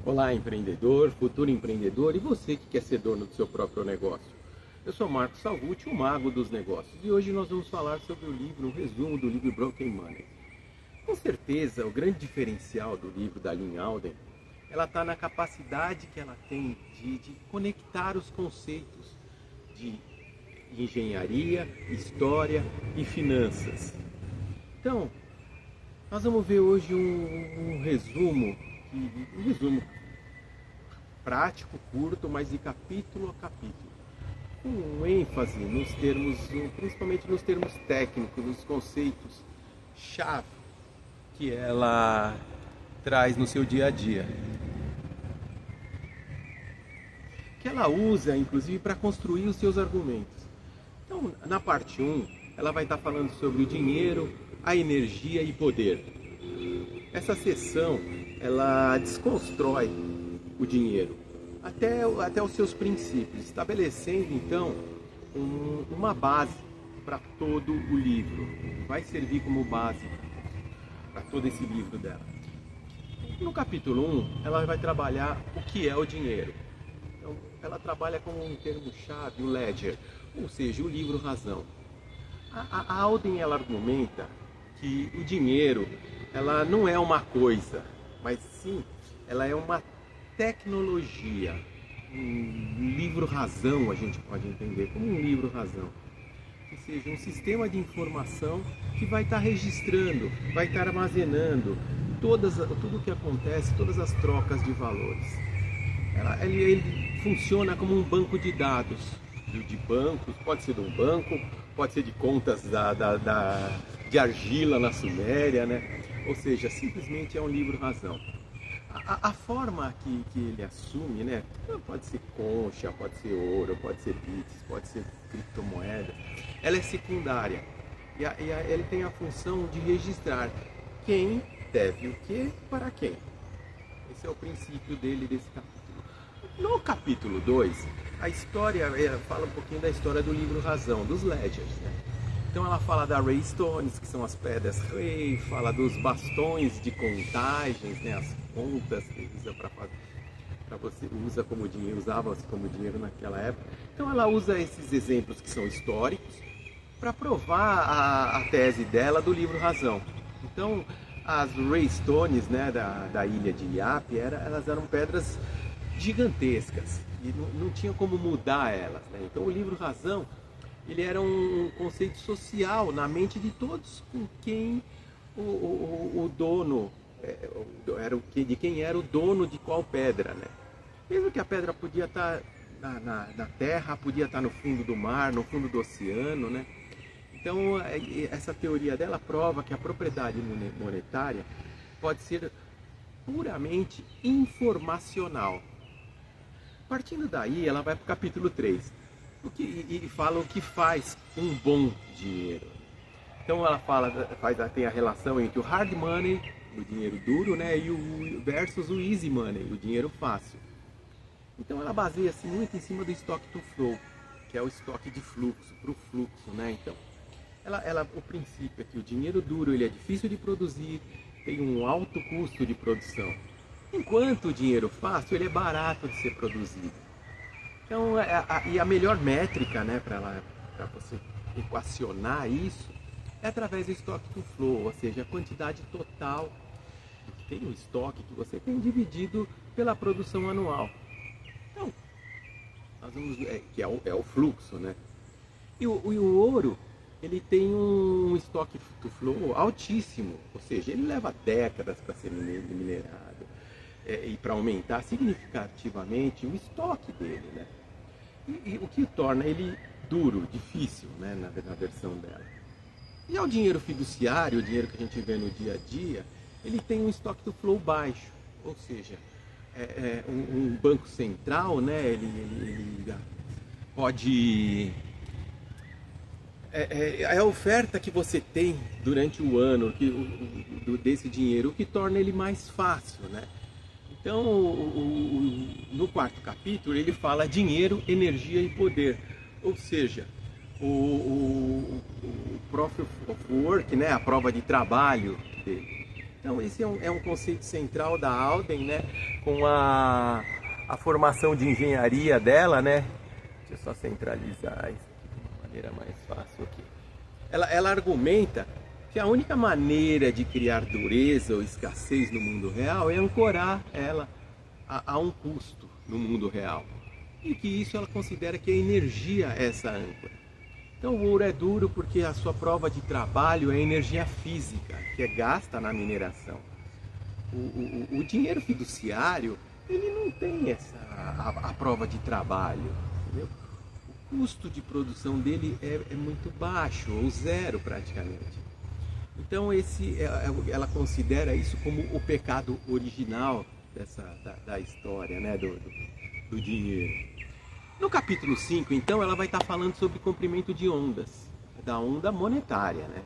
Olá, empreendedor, futuro empreendedor e você que quer ser dono do seu próprio negócio. Eu sou Marcos Salvucci, o mago dos negócios, e hoje nós vamos falar sobre o livro, um resumo do livro Broken Money. Com certeza, o grande diferencial do livro da Lynn Alden, ela está na capacidade que ela tem de conectar os conceitos de engenharia, história e finanças. Então, nós vamos ver hoje um resumo prático, curto, mas de capítulo a capítulo, com ênfase nos termos, principalmente nos termos técnicos, nos conceitos chave que ela traz no seu dia a dia, que ela usa inclusive para construir os seus argumentos. Então, na parte 1, ela vai estar falando sobre o dinheiro, a energia e poder. Essa seção, ela desconstrói o dinheiro até os seus princípios, estabelecendo então uma base para todo o livro. Vai servir como base para todo esse livro dela. No capítulo 1, ela vai trabalhar o que é o dinheiro. Então, ela trabalha com um termo-chave, o ledger, ou seja, o livro razão. A Alden, ela argumenta que o dinheiro, ela não é uma coisa, mas sim, ela é uma tecnologia, um livro-razão, a gente pode entender como um livro-razão, que seja um sistema de informação que vai estar registrando, vai estar armazenando tudo o que acontece, todas as trocas de valores. Ele funciona como um banco de dados, de bancos, pode ser de um banco, pode ser de contas de argila na Suméria, né? Ou seja, simplesmente é um livro-razão. A forma que ele assume, né? Pode ser concha, pode ser ouro, pode ser bits, pode ser criptomoeda. Ela é secundária. Ele tem a função de registrar quem deve o que para quem. Esse é o princípio dele desse capítulo. No capítulo 2, a história fala um pouquinho da história do livro razão, dos ledgers, né? Então ela fala da Ray Stones, que são as pedras Ray, fala dos bastões de contagens, né, as contas que usa para você usava-se como dinheiro naquela época. Então ela usa esses exemplos que são históricos para provar a tese dela do livro razão. Então as Ray Stones, né, da ilha de Iap, elas eram pedras gigantescas e não tinha como mudar elas, né? Então o livro razão, ele era um conceito social na mente de todos com quem o dono de quem era o dono de qual pedra, né? Mesmo que a pedra podia estar na terra, podia estar no fundo do mar, no fundo do oceano, né? Então essa teoria dela prova que a propriedade monetária pode ser puramente informacional. Partindo daí, ela vai para o capítulo 3. E fala o que faz um bom dinheiro. Então ela tem a relação entre o hard money, o dinheiro duro, né, versus o easy money, o dinheiro fácil. Então ela baseia-se muito em cima do stock to flow, que é o estoque de fluxo, para o fluxo, né? Então, o princípio é que o dinheiro duro ele é difícil de produzir, tem um alto custo de produção, enquanto o dinheiro fácil ele é barato de ser produzido. Então, a melhor métrica, né, para você equacionar isso é através do stock to flow, ou seja, a quantidade total que tem o estoque que você tem dividido pela produção anual. Então, nós vamos que é o fluxo, né? E o ouro, ele tem um stock to flow altíssimo, ou seja, ele leva décadas para ser minerado e para aumentar significativamente o estoque dele, né? E o que torna ele duro, difícil, né, na versão dela. E ao dinheiro fiduciário, o dinheiro que a gente vê no dia a dia, ele tem um estoque to flow baixo, ou seja, um banco central, né, ele pode... É a oferta que você tem durante o ano desse dinheiro, o que torna ele mais fácil, né? Então, no quarto capítulo, ele fala dinheiro, energia e poder. Ou seja, o Proof of Work, né, a prova de trabalho dele, Então esse é um conceito central da Alden, né? Com a formação de engenharia dela, né? Deixa eu só centralizar isso aqui de uma maneira mais fácil aqui. Ela argumenta que a única maneira de criar dureza ou escassez no mundo real é ancorar ela a um custo no mundo real. E que isso ela considera que a energia é essa âncora. Então o ouro é duro porque a sua prova de trabalho é energia física, que é gasta na mineração. O dinheiro fiduciário, ele não tem a prova de trabalho, entendeu? O custo de produção dele é muito baixo, ou zero praticamente. Então ela considera isso como o pecado original da história, né? do dinheiro. No capítulo 5, então, ela vai estar falando sobre comprimento de ondas, da onda monetária, né?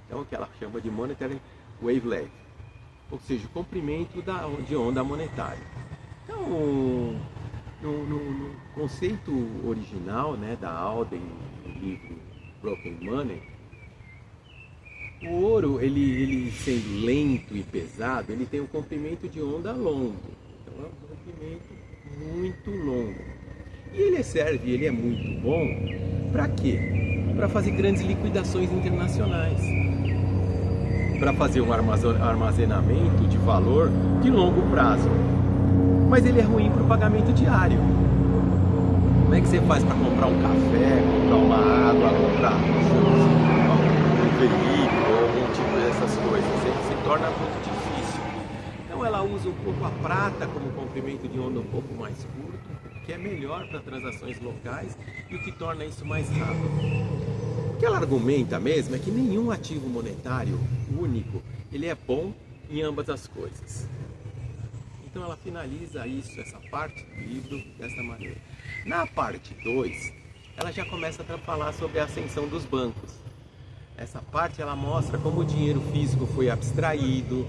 Então, o que ela chama de monetary wavelength, ou seja, o comprimento de onda monetária. Então, no conceito original, né, da Alden, no livro Broken Money, o ouro, ele sendo lento e pesado, ele tem um comprimento de onda longo. Então, é um comprimento muito longo. E ele é muito bom para quê? Para fazer grandes liquidações internacionais. Para fazer um armazenamento de valor de longo prazo. Mas ele é ruim para o pagamento diário. Como é que você faz para comprar um café, comprar uma água, comprar um veículo, algum tipo dessas coisas? Se torna muito difícil. Então ela usa um pouco a prata como comprimento de onda um pouco mais curto, que é melhor para transações locais e o que torna isso mais rápido. O que ela argumenta mesmo é que nenhum ativo monetário único, ele é bom em ambas as coisas. Então ela finaliza essa parte do livro dessa maneira. Na parte 2, ela já começa a falar sobre a ascensão dos bancos. Essa parte ela mostra como o dinheiro físico foi abstraído,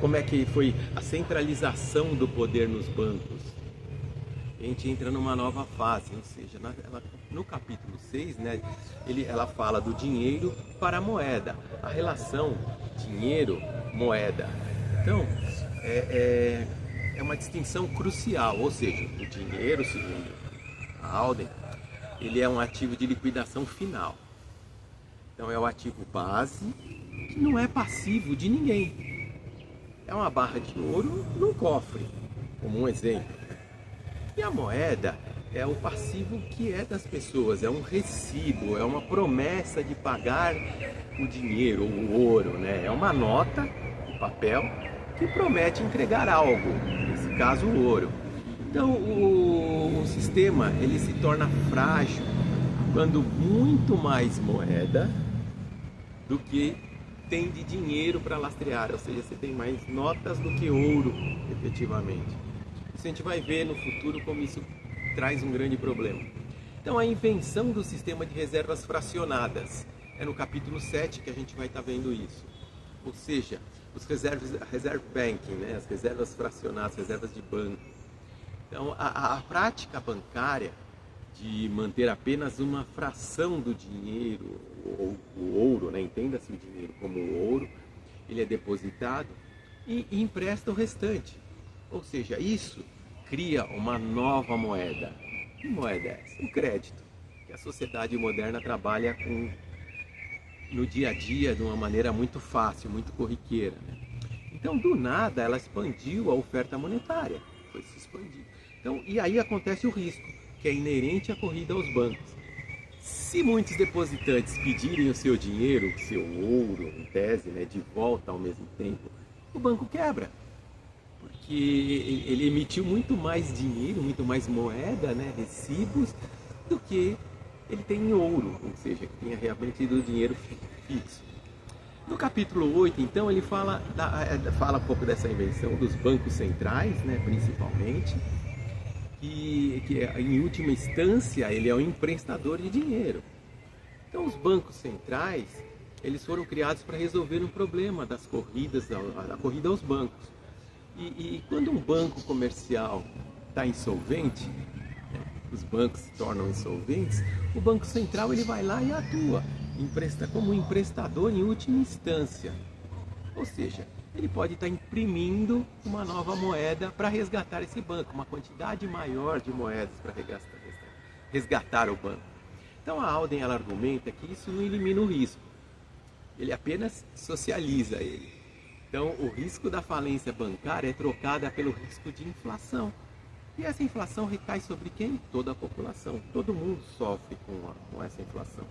como é que foi a centralização do poder nos bancos. A gente entra numa nova fase, ou seja, no capítulo 6, né, ela fala do dinheiro para a moeda, a relação dinheiro-moeda. Então, é uma distinção crucial, ou seja, o dinheiro, segundo a Alden, ele é um ativo de liquidação final. Então é o ativo base, que não é passivo de ninguém. É uma barra de ouro num cofre, como um exemplo. E a moeda é o passivo que é das pessoas, é um recibo, é uma promessa de pagar o dinheiro, o ouro, né? É uma nota, um papel, que promete entregar algo, nesse caso o ouro. Então o sistema ele se torna frágil quando muito mais moeda do que tem de dinheiro para lastrear, ou seja, você tem mais notas do que ouro, efetivamente. Isso a gente vai ver no futuro como isso traz um grande problema. Então a invenção do sistema de reservas fracionadas é no capítulo 7 que a gente vai estar vendo isso. Ou seja, os reserve banking, né? As reservas fracionadas, reservas de banco. Então a prática bancária de manter apenas uma fração do dinheiro, ou o ouro, né? Entenda-se o dinheiro como ouro, ele é depositado e empresta o restante. Ou seja, isso cria uma nova moeda. Que moeda é essa? O crédito, que a sociedade moderna trabalha no dia a dia de uma maneira muito fácil, muito corriqueira, né? Então, do nada, ela expandiu a oferta monetária, foi se expandir. Então, e aí acontece o risco, que é inerente à corrida aos bancos. Se muitos depositantes pedirem o seu dinheiro, o seu ouro, em tese, né, de volta ao mesmo tempo, o banco quebra. Porque ele emitiu muito mais dinheiro, muito mais moeda, né, recibos, do que ele tem em ouro, ou seja, que tenha realmente do dinheiro fixo. No capítulo 8, então, ele fala um pouco dessa invenção dos bancos centrais, né, principalmente, que em última instância ele é um emprestador de dinheiro. Então os bancos centrais, eles foram criados para resolver um problema das corridas, a corrida aos bancos. E quando um banco comercial está insolvente, né, os bancos se tornam insolventes, o Banco Central ele vai lá e atua como um emprestador em última instância. Ou seja, ele pode estar imprimindo uma nova moeda para resgatar esse banco, uma quantidade maior de moedas para resgatar o banco. Então a Alden ela argumenta que isso não elimina o risco, ele apenas socializa ele. Então o risco da falência bancária é trocada pelo risco de inflação. E essa inflação recai sobre quem? Toda a população. Todo mundo sofre com essa inflação.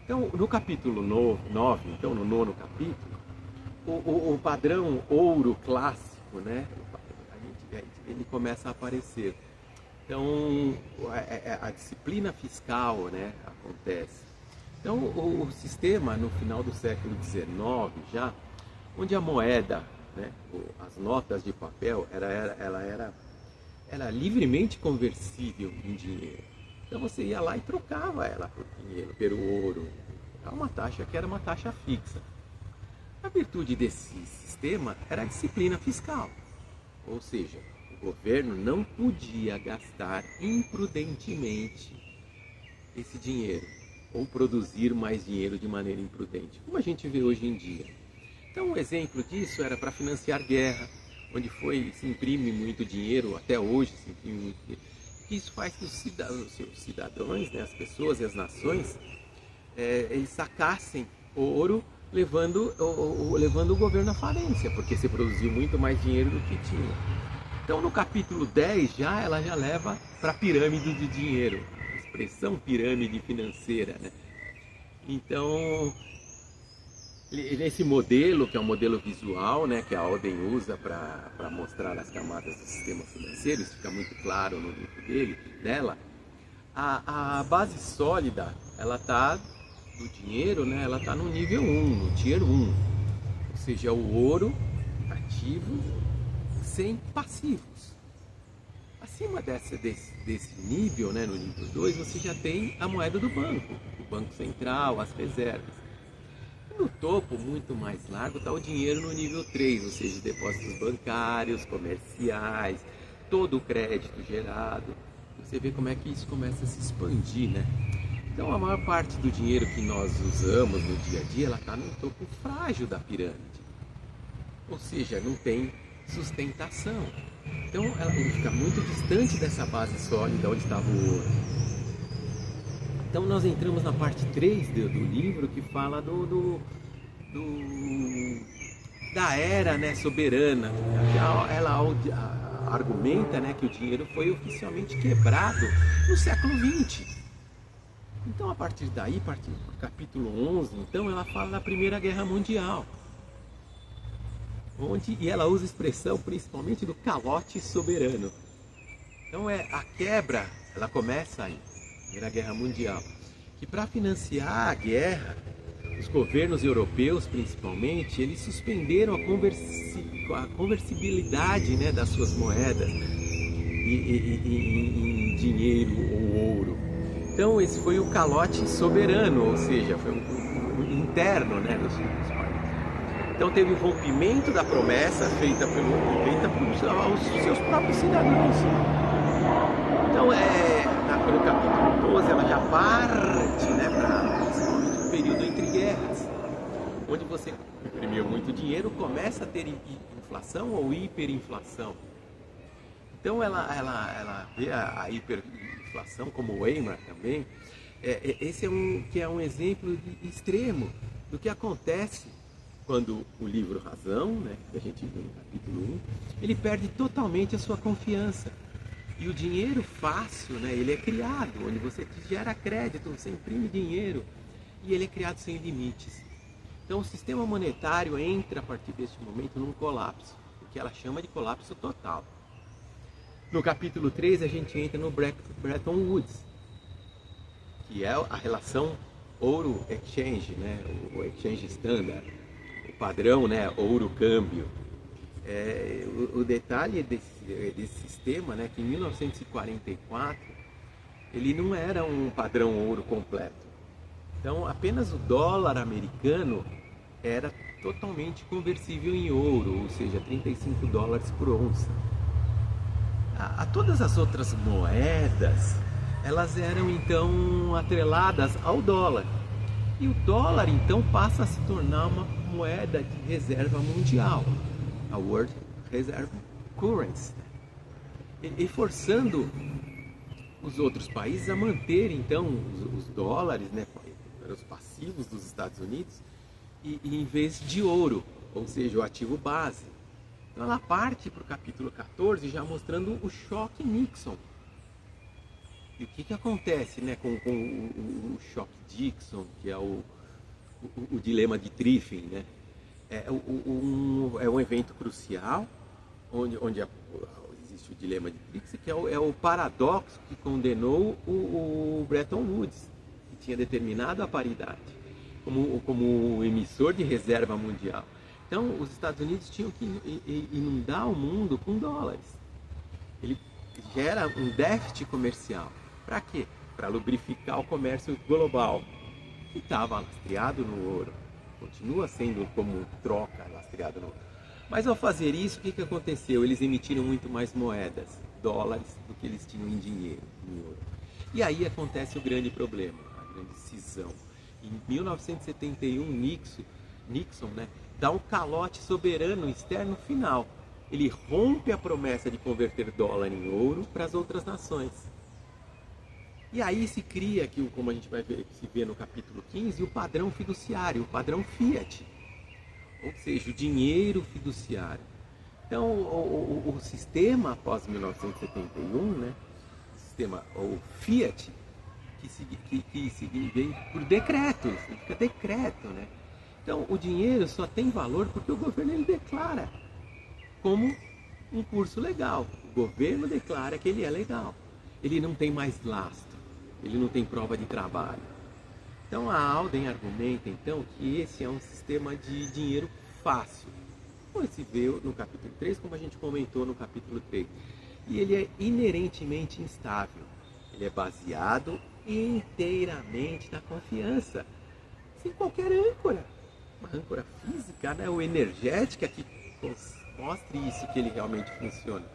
Então no capítulo 9, então no 9º capítulo, o padrão ouro clássico, né? Ele começa a aparecer. Então a disciplina fiscal, né, acontece. Então o sistema no final do século XIX já, onde a moeda, né, as notas de papel, ela era livremente conversível em dinheiro. Então você ia lá e trocava ela por dinheiro, pelo ouro. Era uma taxa que era uma taxa fixa. A virtude desse sistema era a disciplina fiscal, ou seja, o governo não podia gastar imprudentemente esse dinheiro ou produzir mais dinheiro de maneira imprudente, como a gente vê hoje em dia. Então um exemplo disso era para financiar guerra, onde se imprime muito dinheiro, até hoje se imprime muito dinheiro. Isso faz que os cidadãos, né, as pessoas e as nações, eles sacassem ouro, levando o governo à falência, porque se produziu muito mais dinheiro do que tinha. Então no capítulo 10 ela já leva para a pirâmide de dinheiro, a expressão pirâmide financeira, né? Então esse modelo, que é um modelo visual, né, que a Alden usa para mostrar as camadas do sistema financeiro, isso fica muito claro no livro dela, a base sólida, ela está do dinheiro, né, ela está no nível 1, no tier 1, ou seja, o ouro ativo sem passivos. Acima desse nível, né, no nível 2, você já tem a moeda do banco, o Banco Central, as reservas. No topo, muito mais largo, está o dinheiro no nível 3, ou seja, depósitos bancários, comerciais, todo o crédito gerado. Você vê como é que isso começa a se expandir, né? Então a maior parte do dinheiro que nós usamos no dia a dia, ela está no topo frágil da pirâmide. Ou seja, não tem sustentação. Então ele fica muito distante dessa base sólida onde estava o ouro. Então nós entramos na parte 3 do livro, que fala da era, né, soberana. Ela argumenta, né, que o dinheiro foi oficialmente quebrado no século XX. Então a partir daí, partindo do capítulo 11, então ela fala da Primeira Guerra Mundial. E ela usa a expressão principalmente do calote soberano. Então a quebra, ela começa aí. Primeira Guerra Mundial, que para financiar a guerra, os governos europeus principalmente, eles suspenderam a conversibilidade, né, das suas moedas em dinheiro ou ouro. Então esse foi o calote soberano, ou seja, foi um interno, né, dos países. Então teve o rompimento da promessa feita pelos seus próprios cidadãos. Então pelo capítulo 12 ela já parte, né, para principalmente o período entre guerras, onde você imprimiu muito dinheiro, começa a ter inflação ou hiperinflação. Então ela vê a hiperinflação, como o Weimar também. Esse é um exemplo extremo do que acontece quando o livro Razão, né, que a gente viu no capítulo 1, ele perde totalmente a sua confiança. E o dinheiro fácil, né, ele é criado, onde você gera crédito, você imprime dinheiro, e ele é criado sem limites. Então o sistema monetário entra a partir deste momento num colapso, o que ela chama de colapso total. No capítulo 3 a gente entra no Bretton Woods, que é a relação ouro-exchange, né, o exchange standard, o padrão, né, ouro-câmbio. O detalhe desse sistema, né, que em 1944 ele não era um padrão ouro completo. Então apenas o dólar americano era totalmente conversível em ouro, ou seja, 35 dólares por onça. Todas as outras moedas, elas eram então atreladas ao dólar. E o dólar então passa a se tornar uma moeda de reserva mundial, a World Reserve Currency, e forçando os outros países a manter então os dólares, né, os passivos dos Estados Unidos, e em vez de ouro, ou seja, o ativo base. Então ela parte para o capítulo 14 já mostrando o choque Nixon. E o que acontece, né, com o choque Dixon, que é o dilema de Triffin, né? É um evento crucial, onde existe o dilema de Triffin, que é o paradoxo que condenou o Bretton Woods, que tinha determinado a paridade como emissor de reserva mundial. Então, os Estados Unidos tinham que inundar o mundo com dólares. Ele gera um déficit comercial. Para quê? Para lubrificar o comércio global, que estava lastreado no ouro. Continua sendo como troca lastreado no ouro. Mas ao fazer isso, o que aconteceu? Eles emitiram muito mais moedas, dólares, do que eles tinham em dinheiro, em ouro. E aí acontece o grande problema, a grande cisão. Em 1971, Nixon, né, dá um calote soberano externo final. Ele rompe a promessa de converter dólar em ouro para as outras nações. E aí se cria, como a gente vai ver, se vê no capítulo 15, o padrão fiduciário, o padrão Fiat. Ou seja, o dinheiro fiduciário. Então, o sistema após 1971, né, o sistema, o Fiat, que vem por decreto, significa decreto, né? Então, o dinheiro só tem valor porque o governo ele declara como um curso legal. O governo declara que ele é legal. Ele não tem mais lastro. Ele não tem prova de trabalho. Então a Alden argumenta então que esse é um sistema de dinheiro fácil. Como se vê no capítulo 3, como a gente comentou no capítulo 3. E ele é inerentemente instável. Ele é baseado inteiramente na confiança. Sem qualquer âncora. Uma âncora física, né, ou energética que mostre isso, que ele realmente funciona.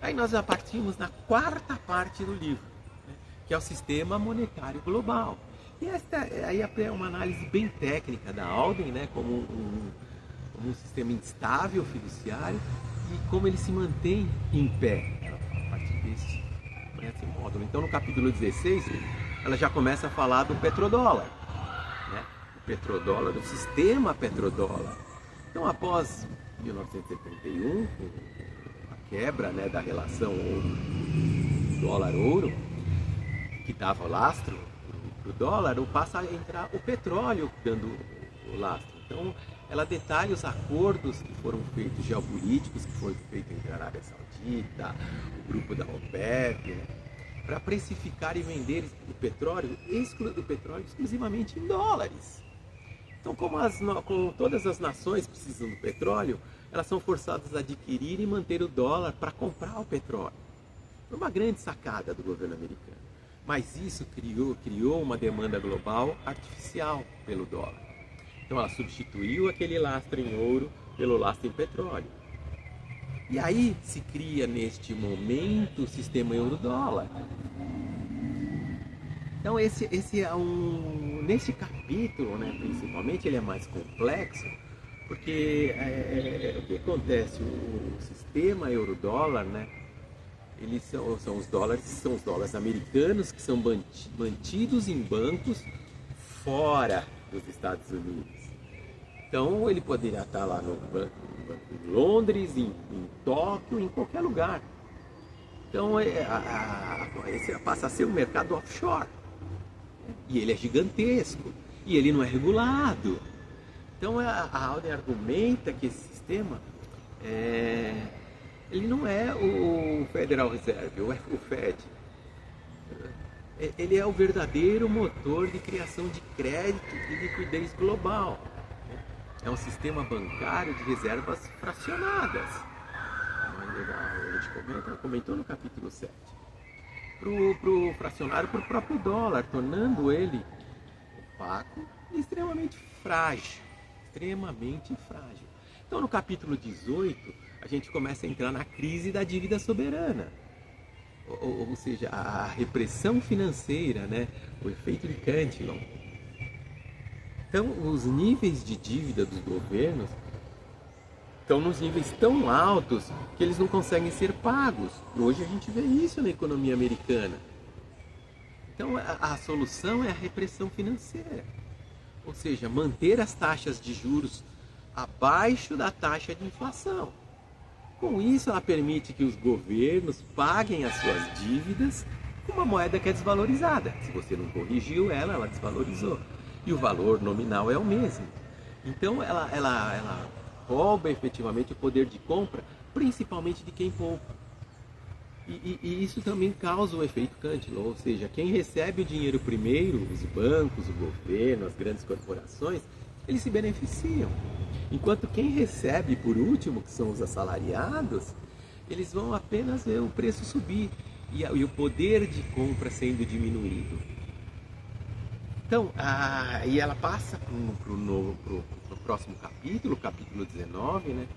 Aí nós já partimos na quarta parte do livro, né, que é o sistema monetário global. E esta aí é uma análise bem técnica da Alden, né, como um sistema instável fiduciário e como ele se mantém em pé a partir desse módulo. Então no capítulo 16 ela já começa a falar do petrodólar, né, o petrodólar, do sistema petrodólar. Então após 1971, a quebra, né, da relação dólar-ouro, que dava lastro para o dólar, passa a entrar o petróleo dando o lastro. Então ela detalha os acordos que foram feitos, geopolíticos, que foram feitos entre a Arábia Saudita, o grupo da OPEP, né, para precificar e vender o petróleo exclusivamente em dólares. Então, como todas as nações precisam do petróleo, elas são forçadas a adquirir e manter o dólar para comprar o petróleo. Foi uma grande sacada do governo americano. Mas isso criou uma demanda global artificial pelo dólar. Então ela substituiu aquele lastro em ouro pelo lastro em petróleo. E aí se cria neste momento o sistema euro-dólar. Então esse é nesse capítulo, né, principalmente, ele é mais complexo, porque o que acontece, o sistema euro-dólar, né, eles são os dólares americanos que são mantidos em bancos fora dos Estados Unidos. Então ele poderia estar lá no banco em Londres, em Tóquio, em qualquer lugar. Então esse passa a ser um mercado offshore. E ele é gigantesco. E ele não é regulado. Então a Alden argumenta que esse sistema ele não é o Federal Reserve, o Fed. Ele é o verdadeiro motor de criação de crédito e liquidez global. É um sistema bancário de reservas fracionadas. A gente comentou no capítulo 7. Pro fracionário, para o próprio dólar, tornando ele opaco e extremamente frágil. Extremamente frágil. Então no capítulo 18, a gente começa a entrar na crise da dívida soberana. Ou seja, a repressão financeira, né? O efeito de Cantillon. Então, os níveis de dívida dos governos estão nos níveis tão altos que eles não conseguem ser pagos. Hoje a gente vê isso na economia americana. Então, a solução é a repressão financeira. Ou seja, manter as taxas de juros abaixo da taxa de inflação. Com isso, ela permite que os governos paguem as suas dívidas com uma moeda que é desvalorizada. Se você não corrigiu ela, ela desvalorizou. E o valor nominal é o mesmo. Então, ela rouba efetivamente o poder de compra, principalmente de quem poupa. E isso também causa o efeito Cantillon, ou seja, quem recebe o dinheiro primeiro, os bancos, o governo, as grandes corporações, eles se beneficiam. Enquanto quem recebe por último, que são os assalariados, eles vão apenas ver o preço subir e o poder de compra sendo diminuído. Então, e ela passa para o próximo capítulo, capítulo 19, né?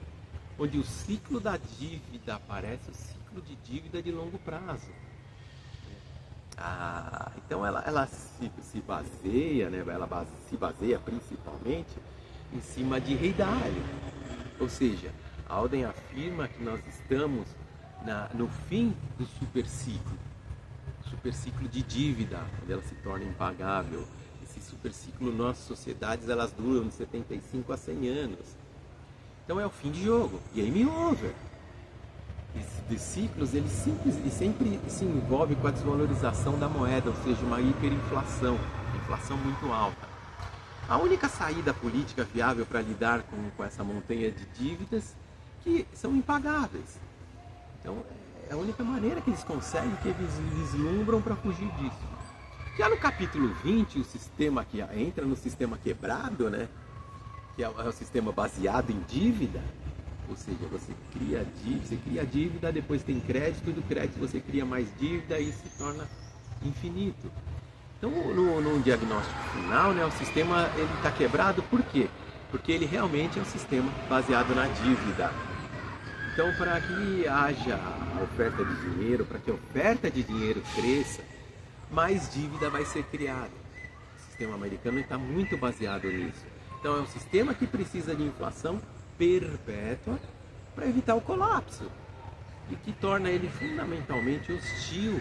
Onde o ciclo da dívida aparece, o ciclo de dívida de longo prazo. Então ela se baseia, né? Se baseia principalmente em cima de Rei Dalio. Ou seja, a Alden afirma que nós estamos no fim do superciclo de dívida, onde ela se torna impagável. Esse superciclo, nossas sociedades, elas duram de 75 a 100 anos. Então é o fim de jogo, game over. Esses ciclos, eles sempre se envolvem com a desvalorização da moeda, ou seja, uma hiperinflação, inflação muito alta. A única saída política viável para lidar com essa montanha de dívidas que são impagáveis. Então é a única maneira que eles conseguem, que eles vislumbram para fugir disso. Já no capítulo 20, o sistema que entra no sistema quebrado, né? Que é o sistema baseado em dívida, ou seja, você cria dívida, depois tem crédito, e do crédito você cria mais dívida e se torna infinito. Então, no diagnóstico final, né, o sistema está quebrado, por quê? Porque ele realmente é um sistema baseado na dívida. Então, para que haja a oferta de dinheiro, para que a oferta de dinheiro cresça, mais dívida vai ser criada. O sistema americano está muito baseado nisso. Então é um sistema que precisa de inflação perpétua para evitar o colapso e que torna ele fundamentalmente hostil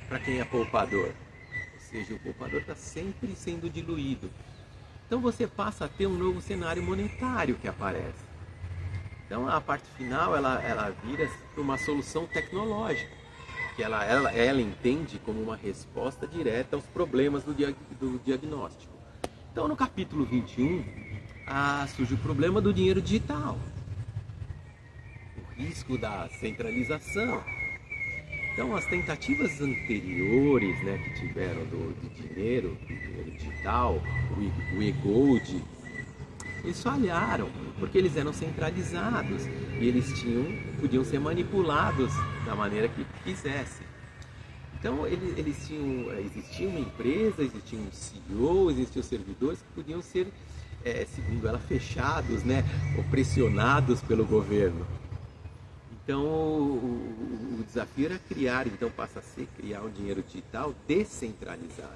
para quem é poupador. Ou seja, o poupador está sempre sendo diluído. Então você passa a ter um novo cenário monetário que aparece. Então a parte final ela vira para uma solução tecnológica, que ela entende como uma resposta direta aos problemas do diagnóstico. Então no capítulo 21, surge o problema do dinheiro digital, o risco da centralização. Então as tentativas anteriores, né, que tiveram do dinheiro digital, o e-gold, eles falharam, porque eles eram centralizados e eles podiam ser manipulados da maneira que quisessem. Então existia uma empresa, existia um CEO, existiam servidores que podiam ser, segundo ela, fechados, né, ou pressionados pelo governo. Então o desafio era passa a ser criar um dinheiro digital descentralizado.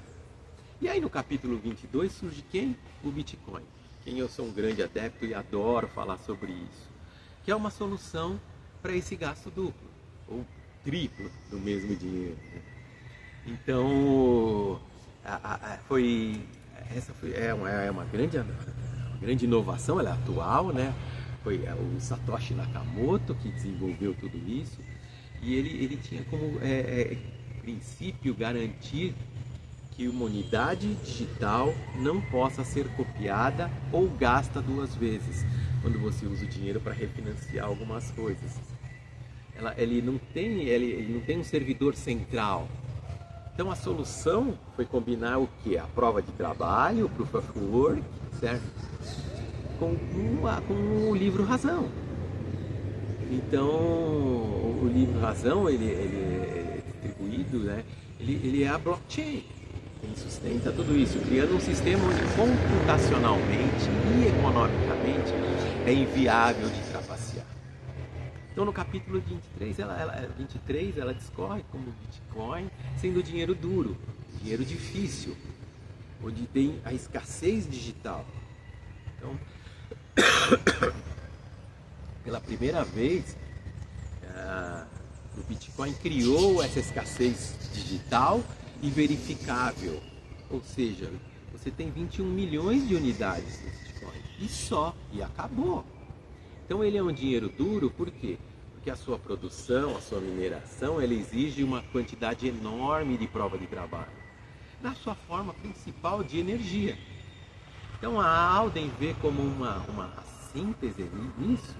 E aí no capítulo 22 surge quem? O Bitcoin. Quem eu sou um grande adepto e adoro falar sobre isso. Que é uma solução para esse gasto duplo, ou triplo do mesmo dinheiro, né? Então, essa é uma grande inovação, ela é atual, né? Foi o Satoshi Nakamoto que desenvolveu tudo isso, e ele tinha como princípio garantir que uma unidade digital não possa ser copiada ou gasta duas vezes, quando você usa o dinheiro para refinanciar algumas coisas. Ele não tem um servidor central. Então a solução foi combinar o que? A prova de trabalho, o Proof of Work, certo? Com o livro Razão. Então o livro Razão, ele é distribuído, né? Ele é a blockchain. Ele sustenta tudo isso, criando um sistema onde computacionalmente e economicamente é inviável de trapacear. Então no capítulo 23 ela discorre como o Bitcoin sendo dinheiro duro, dinheiro difícil, onde tem a escassez digital. Então, pela primeira vez, o Bitcoin criou essa escassez digital e verificável. Ou seja, você tem 21 milhões de unidades de Bitcoin e só, e acabou. Então ele é um dinheiro duro, por quê? Porque a sua produção, a sua mineração, ela exige uma quantidade enorme de prova de trabalho, na sua forma principal de energia. Então a Alden vê como uma síntese nisso,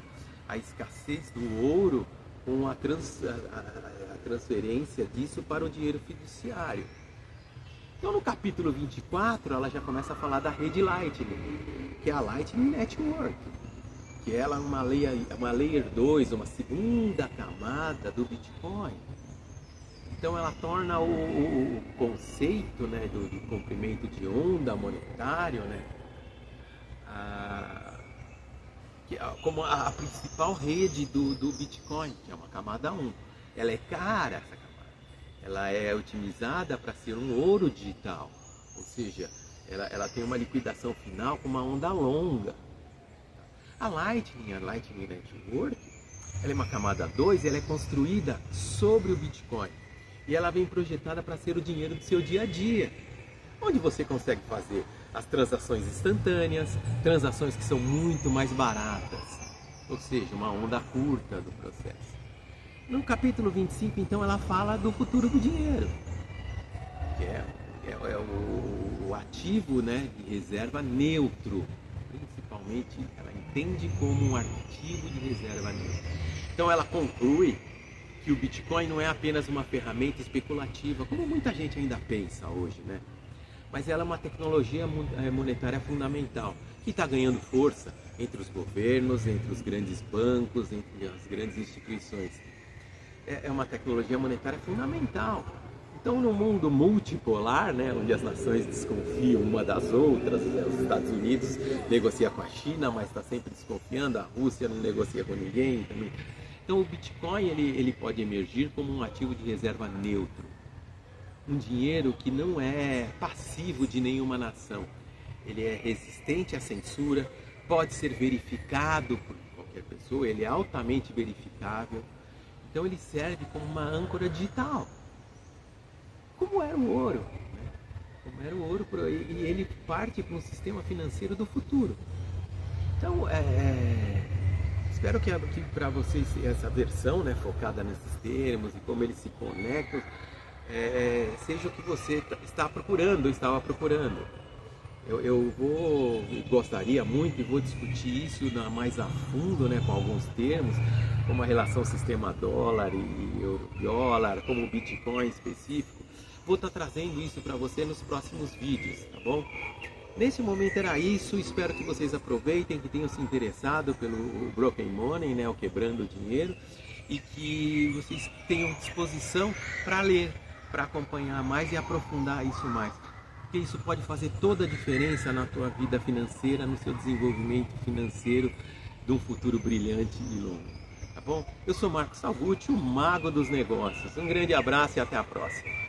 a escassez do ouro com a transferência disso para o dinheiro fiduciário. Então no capítulo 24 ela já começa a falar da rede Lightning, que é a Lightning Network, que ela é uma layer 2, uma segunda camada do Bitcoin. Então ela torna o conceito, né, do comprimento de onda monetário, né, como a principal rede do Bitcoin, que é uma camada 1. Ela é cara, essa camada. Ela é otimizada para ser um ouro digital, ou seja, ela tem uma liquidação final com uma onda longa. A Lightning Network, ela é uma camada 2, ela é construída sobre o Bitcoin. E ela vem projetada para ser o dinheiro do seu dia a dia, onde você consegue fazer as transações instantâneas, transações que são muito mais baratas, ou seja, uma onda curta do processo. No capítulo 25, então, ela fala do futuro do dinheiro, que é o ativo, né, de reserva neutro. Principalmente, ela entende como um ativo de reserva neutro. Então ela conclui que o Bitcoin não é apenas uma ferramenta especulativa, como muita gente ainda pensa hoje, né? Mas ela é uma tecnologia monetária fundamental, que está ganhando força entre os governos, entre os grandes bancos, entre as grandes instituições. É uma tecnologia monetária fundamental. Então, no mundo multipolar, né, onde as nações desconfiam uma das outras, né, os Estados Unidos negocia com a China, mas está sempre desconfiando, a Rússia não negocia com ninguém também. Então, o Bitcoin ele pode emergir como um ativo de reserva neutro, um dinheiro que não é passivo de nenhuma nação. Ele é resistente à censura, pode ser verificado por qualquer pessoa, ele é altamente verificável. Então, ele serve como uma âncora digital. Como era o ouro, né? Como era o ouro, e ele parte para um sistema financeiro do futuro. Então, espero que para vocês essa versão, né, focada nesses termos e como eles se conectam, seja o que você estava procurando. Eu gostaria muito e vou discutir isso mais a fundo, né, com alguns termos, como a relação sistema dólar e euro-dólar, como o Bitcoin específico. Vou estar trazendo isso para você nos próximos vídeos, tá bom? Nesse momento era isso, espero que vocês aproveitem, que tenham se interessado pelo Broken Money, né, o Quebrando o Dinheiro, e que vocês tenham disposição para ler, para acompanhar mais e aprofundar isso mais. Porque isso pode fazer toda a diferença na tua vida financeira, no seu desenvolvimento financeiro de um futuro brilhante e longo. Tá bom? Eu sou Marcos Salvucci, o mago dos negócios. Um grande abraço e até a próxima.